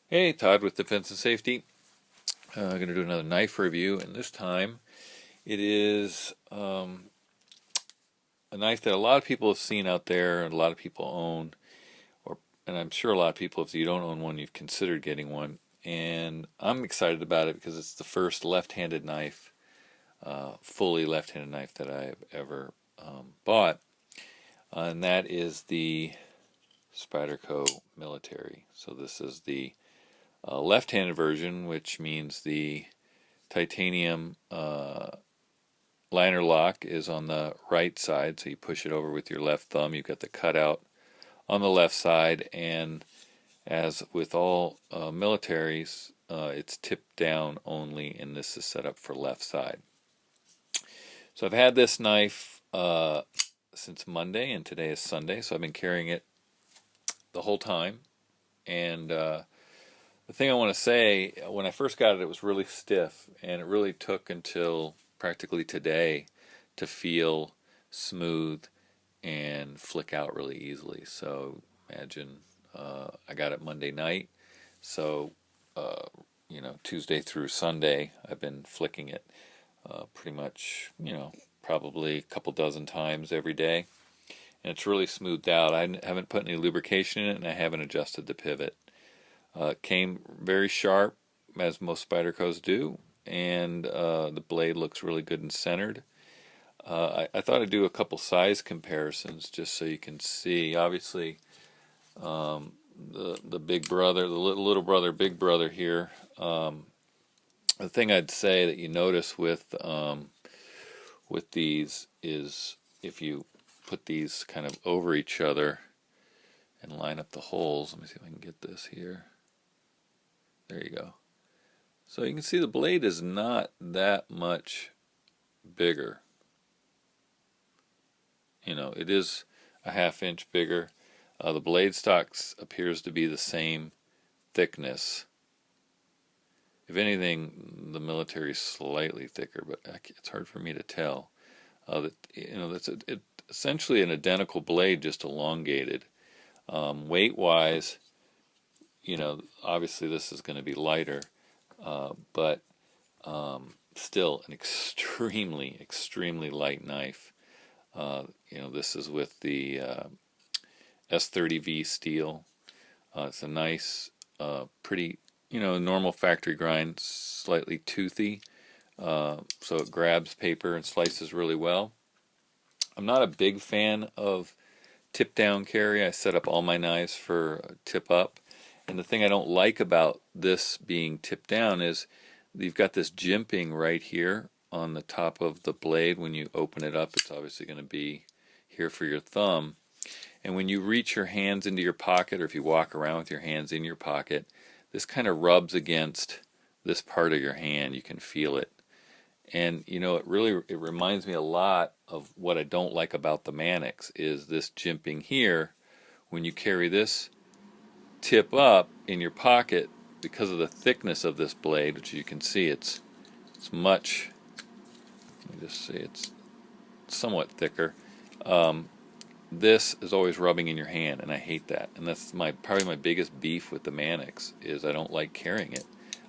Hey, Todd with Defense and Safety. I'm going to do another knife review, and this time it is a knife that a lot of people have seen out there and a lot of people own, and I'm sure a lot of people, if you don't own one, you've considered getting one. And I'm excited about it because it's the first left-handed knife, fully left-handed knife that I've ever bought, and that is the Spyderco Military. So this is the left-handed version, which means the titanium liner lock is on the right side, so you push it over with your left thumb. You've got the cutout on the left side, and as with all militaries, it's tipped down only, and this is set up for left side. So I've had this knife since Monday, and today is Sunday, so I've been carrying it the whole time. And the thing I want to say, when I first got it, it was really stiff, and it really took until practically today to feel smooth and flick out really easily. So imagine I got it Monday night, so Tuesday through Sunday I've been flicking it pretty much, probably a couple dozen times every day, and it's really smoothed out. I haven't put any lubrication in it, and I haven't adjusted the pivot. Came very sharp, as most Spydercos do, and the blade looks really good and centered. I thought I'd do a couple size comparisons just so you can see. Obviously, the big brother, the little brother, big brother here. The thing I'd say that you notice with these is if you put these kind of over each other and line up the holes. Let me see if I can get this here. There you go. So you can see the blade is not that much bigger. It is a ½ inch bigger. The blade stock appears to be the same thickness. If anything, the military is slightly thicker, but it's hard for me to tell. That's essentially an identical blade, just elongated. Weight-wise, obviously this is going to be lighter, but still an extremely, extremely light knife. This is with the S30V steel. It's a nice, pretty, normal factory grind, slightly toothy, so it grabs paper and slices really well. I'm not a big fan of tip down carry. I set up all my knives for tip up. And the thing I don't like about this being tipped down is you've got this jimping right here on the top of the blade. When you open it up, it's obviously going to be here for your thumb. And when you reach your hands into your pocket, or if you walk around with your hands in your pocket, this kind of rubs against this part of your hand. You can feel it. And it reminds me a lot of what I don't like about the Mannix is this jimping here. When you carry this tip up in your pocket, because of the thickness of this blade, which you can see it's much, let me just say it's somewhat thicker. This is always rubbing in your hand, and I hate that. And that's probably my biggest beef with the Mannix is I don't like carrying it.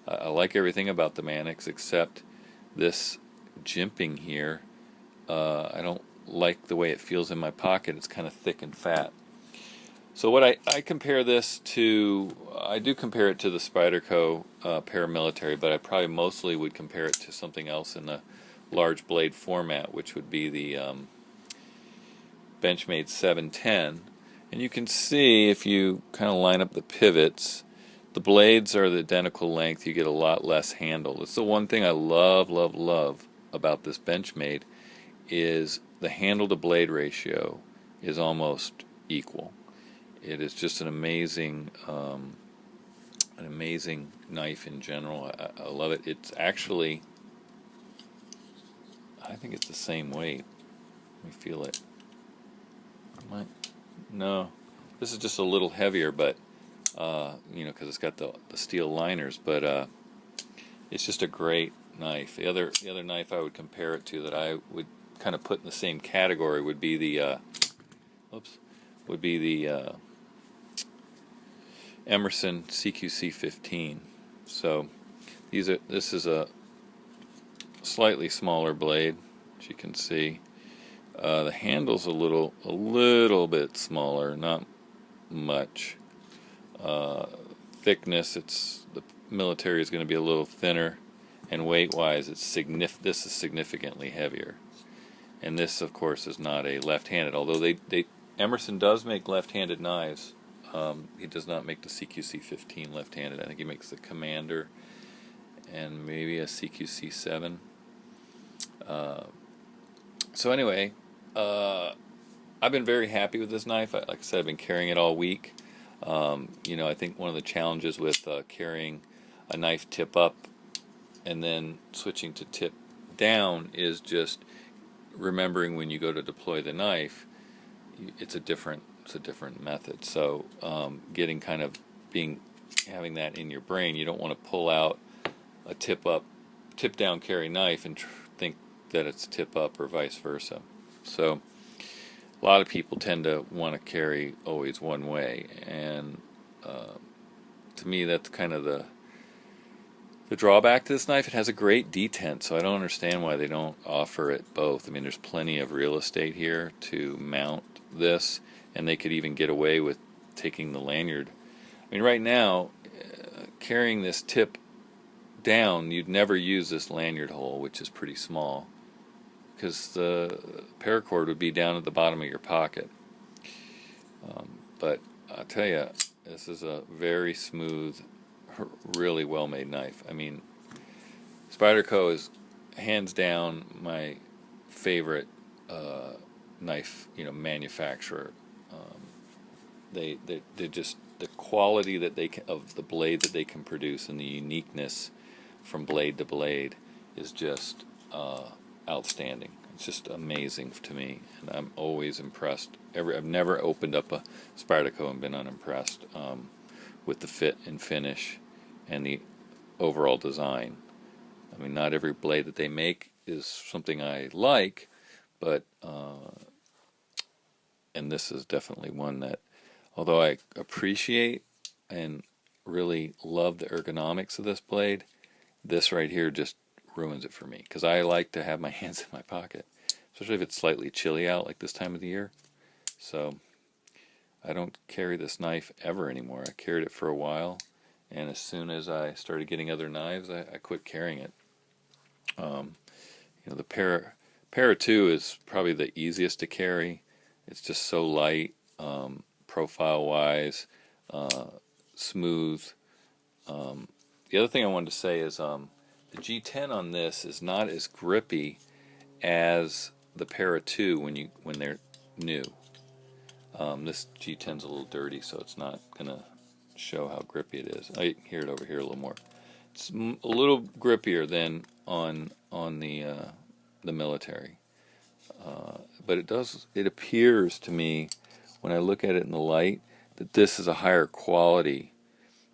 I like everything about the Mannix except this jimping here. I don't like the way it feels in my pocket. It's kind of thick and fat. So what I compare this to, I do compare it to the Spyderco paramilitary, but I probably mostly would compare it to something else in the large blade format, which would be the Benchmade 710. And you can see if you kind of line up the pivots, the blades are the identical length. You get a lot less handle. It's the one thing I love, love, love about this Benchmade is the handle to blade ratio is almost equal. It is just an amazing knife in general. I love it. It's actually, I think it's the same weight. Let me feel it. No, this is just a little heavier, but because it's got the steel liners. But it's just a great knife. The other knife I would compare it to that I would kind of put in the same category would be the Emerson CQC 15. So this is a slightly smaller blade, as you can see. The handle's a little bit smaller, not much. Thickness, the military is going to be a little thinner, and weight-wise, this is significantly heavier. And this, of course, is not a left-handed. Although Emerson does make left-handed knives. He does not make the CQC 15 left-handed. I think he makes the Commander and maybe a CQC 7. So anyway, I've been very happy with this knife. Like I said, I've been carrying it all week. I think one of the challenges with carrying a knife tip up and then switching to tip down is just remembering when you go to deploy the knife, it's a different method. So having that in your brain, you don't want to pull out a tip down carry knife and think that it's tip up or vice versa. So a lot of people tend to want to carry always one way, and to me that's kind of the drawback to this knife. It has a great detent, so I don't understand why they don't offer it both. I mean, there's plenty of real estate here to mount this, and they could even get away with taking the lanyard. I mean, right now, carrying this tip down, you'd never use this lanyard hole, which is pretty small, because the paracord would be down at the bottom of your pocket. But I'll tell you, this is a very smooth, really well-made knife. I mean, Spyderco is hands down my favorite knife, manufacturer. They just, the quality that of the blade that they can produce and the uniqueness from blade to blade is just outstanding. It's just amazing to me, and I'm always impressed. I've never opened up a Spyderco and been unimpressed with the fit and finish and the overall design. I mean, not every blade that they make is something I like, but and this is definitely one that, although I appreciate and really love the ergonomics of this blade, this right here just ruins it for me, because I like to have my hands in my pocket, especially if it's slightly chilly out like this time of the year. So I don't carry this knife ever anymore. I carried it for a while, and as soon as I started getting other knives, I quit carrying it. The Para 2 is probably the easiest to carry. It's just so light, profile-wise, smooth. The other thing I wanted to say is the G10 on this is not as grippy as the Para 2 when they're new. This G10's a little dirty, so it's not gonna show how grippy it is. I can hear it over here a little more. It's a little grippier than on the military, but it appears to me when I look at it in the light that this is a higher quality,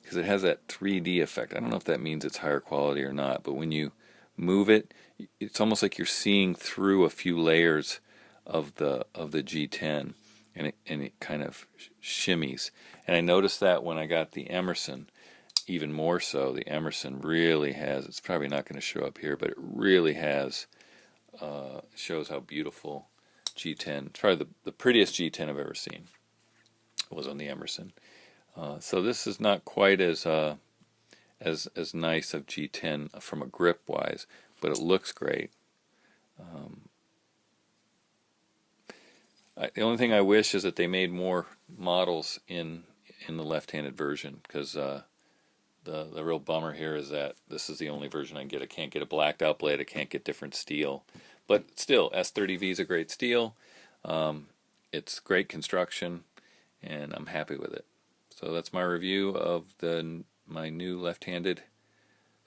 because it has that 3D effect. I don't know if that means it's higher quality or not, but when you move it, it's almost like you're seeing through a few layers of the G10, and it kind of shimmies. And I noticed that when I got the Emerson, even more so. The Emerson really has, it's probably not going to show up here, but it really has, shows how beautiful G10, it's probably the prettiest G10 I've ever seen was on the Emerson. So this is not quite as nice of G10 from a grip wise, but it looks great. The only thing I wish is that they made more models in the left-handed version, because the real bummer here is that this is the only version I can get. I can't get a blacked out blade. I can't get different steel. But still, S30V is a great steel. It's great construction, and I'm happy with it. So that's my review of my new left-handed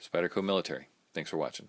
Spyderco Military. Thanks for watching.